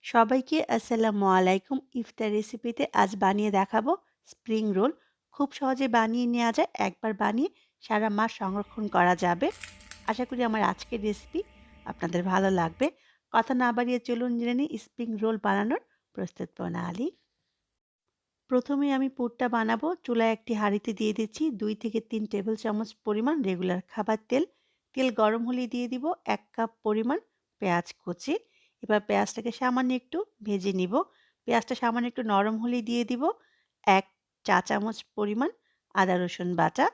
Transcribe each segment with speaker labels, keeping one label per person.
Speaker 1: সবাইকে আসসালামু আলাইকুম। ইফতার রেসিপিতে আজ বানিয়ে দেখাবো স্প্রিং রোল। খুব সহজে বানিয়ে নেওয়া যায়। একবার বানিয়ে সারা মাস সংরক্ষণ করা যাবে। আশা করি আমার আজকের রেসিপি আপনাদের ভালো লাগবে। কথা না বাড়িয়ে চলুন জেনে নিই স্প্রিং রোল বানানোর প্রস্তুত প্রণালী। প্রথমে আমি পুরটা বানাবো। চুলায় একটি হাঁড়িতে দিয়ে দিচ্ছি 2 থেকে 3 টেবিল চামচ পরিমাণ রেগুলার খাবার তেল। তেল গরম হলে দিয়ে দিব 1 কাপ পরিমাণ পেঁয়াজ কুচি। এবার পেঁয়াজটাকে সামান্য একটু ভেজে নিব। পেঁয়াজটা সামান্য একটু নরম হলে দিয়ে দিব 1 চা চামচ পরিমাণ আদা রসুন বাটা।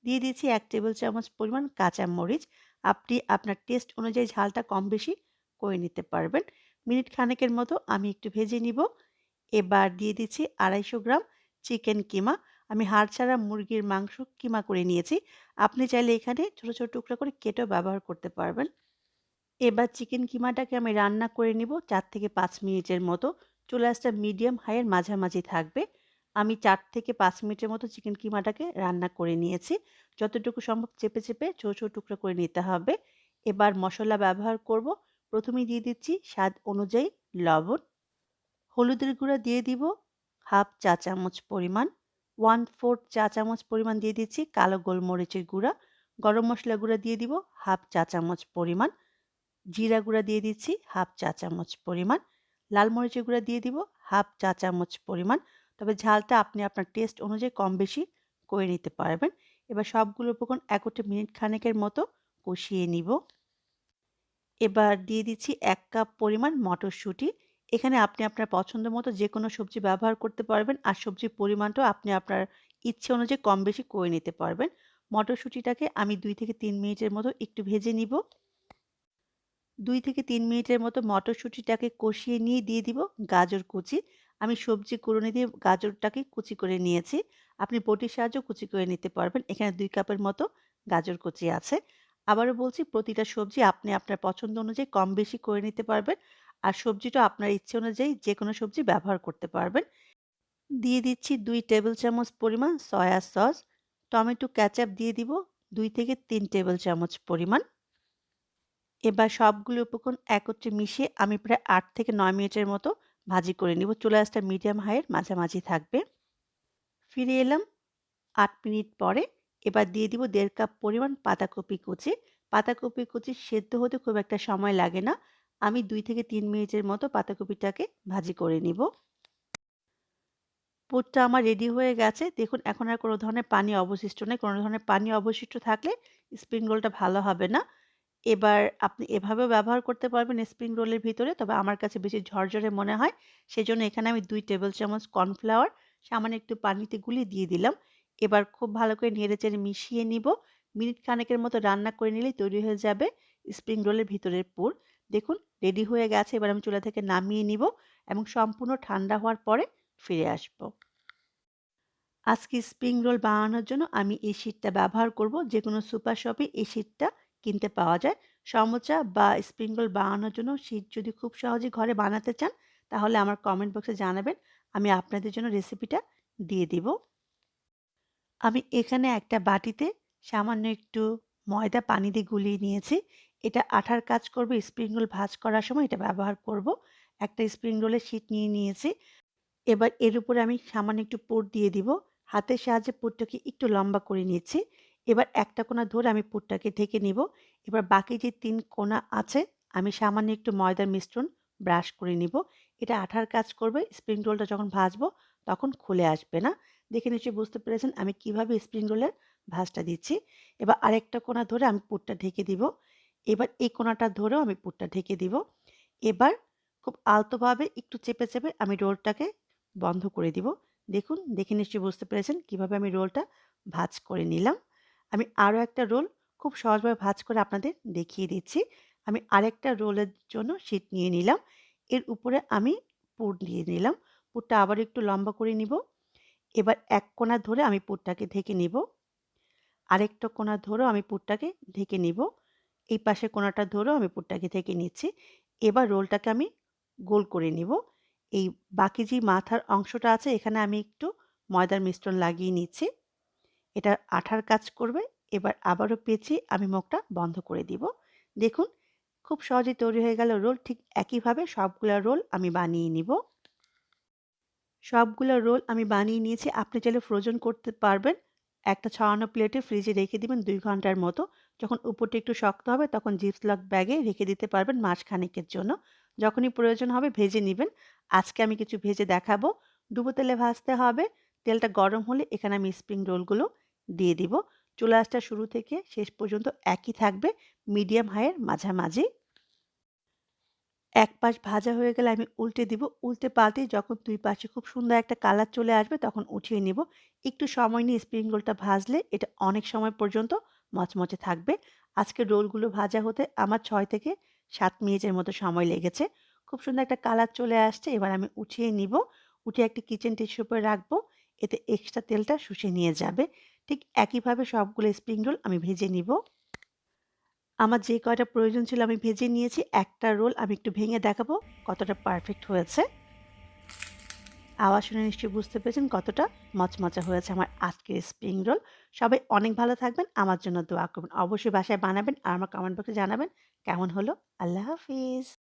Speaker 1: দিয়ে দিচ্ছি 1 টেবিল চামচ পরিমাণ কাঁচা মরিচ। আপনি আপনার টেস্ট অনুযায়ী ঝালটা কম বেশি করে নিতে পারবেন। মিনিট খানেকের মতো আমি একটু ভেজে নিব। এবার দিয়ে দিচ্ছি 250 গ্রাম চিকেন কিমা। আমি হাড় ছাড়া মুরগির মাংস কিমা করে নিয়েছি। আপনি চাইলে এখানে ছোট, ছোট টুকরা করে কেটেও ব্যবহার করতে পারবেন। এবার চিকেন কিমাটাকে আমি রান্না করে নিব 4 থেকে 5 মিনিটের মতো। চুলা আঁচটা মিডিয়াম হাই এর মাঝামাঝি থাকবে। আমি 4 থেকে 5 মিনিটের মতো চিকেন কিমাটাকে রান্না করে নিয়েছি। যতটুকু সম্ভব চেপে, চেপে ছোট, ছোট টুকরা করে নিতে হবে। এবার মসলা ব্যবহার করব। প্রথমেই দিয়ে দিচ্ছি স্বাদ অনুযায়ী লবণ। হলুদের গুঁড়া দিয়ে দিব 1/2 চা চামচ পরিমাণ। 1/4 চা চামচ পরিমাণ দিয়ে দিচ্ছি কালো গোলমরিচের গুঁড়া। গরম মসলা গুঁড়া দিয়ে দিব 1/2 চা চামচ পরিমাণ। জিরা গুঁড়া দিয়ে দিচ্ছি 1/2 চা চামচ পরিমাণ। লাল মরিচের গুঁড়া দিয়ে দিব 1/2 চা চামচ পরিমাণ। তবে ঝালটা আপনি আপনার টেস্ট অনুযায়ী কম বেশি করে নিতে পারবেন। এবার সবগুলো উপকরণ একত্রে মিনিট খানেকের মতো কষিয়ে নিব। এবার দিয়ে দিচ্ছি 1 কাপ পরিমাণ মটরশুঁটি। এখানে আপনি আপনার পছন্দ মতো যেকোনো সবজি ব্যবহার করতে পারবেন। আর সবজির পরিমাণটাও আপনি আপনার ইচ্ছে অনুযায়ী কম বেশি করে নিতে পারবেন। মটরশুঁটিটাকে আমি 2 থেকে 3 মিনিটের মতো একটু ভেজে নিব। 2 থেকে 3 মিনিটের মতো মটরশুঁটিটাকে কষিয়ে নিয়ে দিয়ে দিব গাজর কুচি। আমি সবজি কুড়ুনি দিয়ে গাজরটাকে কুচি করে নিয়েছি। আপনি বটির সাহায্যেও কুচি করে নিতে পারবেন। এখানে 2 কাপের মতো গাজর কুচি আছে। আবারও বলছি প্রতিটা সবজি আপনি আপনার পছন্দ অনুযায়ী কম বেশি করে নিতে পারবেন। আর সবজিটা আপনার ইচ্ছে অনুযায়ী যেকোনো সবজি ব্যবহার করতে পারবেন। দিয়ে দিচ্ছি 2 টেবিল চামচ পরিমাণ সয়া সস। টমেটো কেচাপ দিয়ে দিব 2 থেকে 3 টেবিল চামচ পরিমাণ। এবার সবগুলো উপকরণ একত্রে মিশিয়ে আমি প্রায় 8 থেকে 9 মিনিটের মতো ভাজি করে নিব। চুলা আঁচটা মিডিয়াম হাই এর মাঝামাঝি থাকবে। ফিরে এলাম 8 মিনিট পরে। এবার দিয়ে দিব 1.5 কাপ পরিমাণ পাতাকপি কুচি। পাতাকপি কুচি সেদ্ধ হতে খুব একটা সময় লাগে না। আমি 2 থেকে 3 মিনিটের মতো পাতাকপিটাকে ভাজি করে নিব। পুরটা আমার রেডি হয়ে গেছে। দেখুন এখন আর কোনো ধরনের পানি অবশিষ্ট নেই। কোনো ধরনের পানি অবশিষ্ট থাকলে স্প্রিং রোলটা ভালো হবে না। এবার আপনি এভাবেও ব্যবহার করতে পারবেন স্প্রিং রোলের ভিতরে। তবে আমার কাছে বেশি ঝরঝরে মনে হয়। সেজন্য এখানে আমি 2 টেবিল চামচ কর্নফ্লাওয়ার সামান্য একটু পানিতে গুলিয়ে দিয়ে দিলাম। এবার খুব ভালো করে নেড়েচেড়ে মিশিয়ে নিব। মিনিট খানেকের মতো রান্না করে নিলেই তৈরি হয়ে যাবে স্প্রিং রোলের ভিতরের পুর। দেখুন রেডি হয়ে গেছে। এবার আমি চুলা থেকে নামিয়ে নিব এবং সম্পূর্ণ ঠান্ডা হওয়ার পরে ফিরে আসব। আজকে স্প্রিং রোল বানানোর জন্য আমি এই শীটটা ব্যবহার করব। যেকোনো সুপার শপে এই শীটটা কিনতে পাওয়া যায়। সমোচা বা স্প্রিং রোল বানানোর জন্য শীট যদি খুব সহজে ঘরে বানাতে চান, তাহলে আমার কমেন্ট বক্সে জানাবেন। আমি আপনাদের জন্য রেসিপিটা দিয়ে দিব। আমি এখানে একটা বাটিতে সামান্য একটু ময়দা পানি দিয়ে গুলিয়ে নিয়েছি। এটা আঠার কাজ করবে। স্প্রিং রোল ভাঁজ করার সময় এটা ব্যবহার করব। একটা স্প্রিং রোলের শীট নিয়ে নিয়েছি। এবার এর উপরে আমি সামান্য একটু পুর দিয়ে দিব। হাতের সাহায্যে পুরটাকে একটু লম্বা করে নিয়েছি। এবার একটা কোণা ধরে আমি পুরটাকে ঢেকে নিব। এবার বাকি যে 3 কোণা আছে আমি সামান্য একটু ময়দার মিশ্রণ ব্রাশ করে নিব। এটা আঠার কাজ করবে। স্প্রিং রোলটা যখন ভাজবো তখন খুলে আসবে না। দেখে নিশ্চয়ই বুঝতে পেরেছেন আমি কিভাবে স্প্রিং রোলের ভাঁজটা দিচ্ছি। এবার আরেকটা কোণা ধরে আমি পুরটা ঢেকে দিব। এবার এই কোণাটা ধরেও আমি পুরটা ঢেকে দিব। এবার খুব আলতোভাবে একটু চেপে, চেপে আমি রোলটাকে বন্ধ করে দিব। দেখুন, দেখে নিশ্চয়ই বুঝতে পেরেছেন কিভাবে আমি রোলটা ভাঁজ করে নিলাম। আমি আরও একটা রোল খুব সহজভাবে ভাঁজ করে আপনাদের দেখিয়ে দিচ্ছি। আমি আরেকটা রোলের জন্য শীট নিয়ে নিলাম। এর উপরে আমি পুর দিয়ে নিলাম। পুরটা আবার একটু লম্বা করে নিব। এবার এক কোণা ধরে আমি পুরটাকে ঢেকে নিব। আরেকটা কোণা ধরেও আমি পুরটাকে ঢেকে নিব। এই পাশের কোণাটা ধরেও আমি পুরটাকে ঢেকে নিচ্ছি। এবার রোলটাকে আমি গোল করে নিব। এই বাকি যে মাথার অংশটা আছে এখানে আমি একটু ময়দার মিশ্রণ লাগিয়ে নিচ্ছি। এটা আঠার কাজ করবে। এবার আবারও পেঁচিয়ে আমি মুখটা বন্ধ করে দিব। দেখুন খুব সহজেই তৈরি হয়ে গেল রোল। ঠিক একইভাবে সবগুলা রোল আমি বানিয়ে নিব। সবগুলা রোল আমি বানিয়ে নিয়েছি। আপনি চাইলে ফ্রোজেন করতে পারবেন। একটা ছড়ানো প্লেটে ফ্রিজে রেখে দিবেন ২ ঘন্টার মতো। যখন উপরটা একটু শক্ত হবে তখন জিপলক ব্যাগে রেখে দিতে পারবেন মাস খানেকের জন্য। যখনই প্রয়োজন হবে ভেজে নিবেন। আজকে আমি কিছু ভেজে দেখাবো। ডুবো তেলে ভাজতে হবে। তেলটা গরম হলে এখানে আমি স্প্রিং রোলগুলো দিয়ে দিব। চুলা আঁচটা শুরু থেকে শেষ পর্যন্ত একই থাকবে, মিডিয়াম হাই এর মাঝামাঝি। এক পাশ ভাজা হয়ে গেলে আমি উল্টে দিব। উল্টে পাল্টে যখন ২ পাশে খুব সুন্দর একটা কালার চলে আসবে তখন উঠিয়ে নিব। একটু সময় নিয়ে স্প্রিং রোলটা ভাজলে এটা অনেক সময় পর্যন্ত মচমচে থাকবে। আজকের রোলগুলো ভাজা হতে আমার ৬ থেকে ৭ মিনিটের মতো সময় লেগেছে। খুব সুন্দর একটা কালার চলে আসছে। এবার আমি উঠিয়ে নিব। উঠিয়ে একটা কিচেন টিস্যুর উপরে রাখবো। এতে এক্সট্রা তেলটা শুষে নিয়ে যাবে। ঠিক একইভাবে সবগুলো স্প্রিং রোল আমি ভেজে নিব। আমার যে কয়টা প্রয়োজন ছিল আমি ভেজে নিয়েছি। একটা রোল আমি একটু ভেঙে দেখাবো কতটা পারফেক্ট হয়েছে। আওয়াজ শুনে নিশ্চয়ই বুঝতে পেরেছেন কতটা মচমচে হয়েছে আমার আজকের স্প্রিং রোল। সবাই অনেক ভালো থাকবেন। আমার জন্য দোয়া করবেন। অবশ্যই বাসায় বানাবেন আর আমার কমেন্ট বক্সে জানাবেন কেমন হলো। আল্লাহ হাফিজ।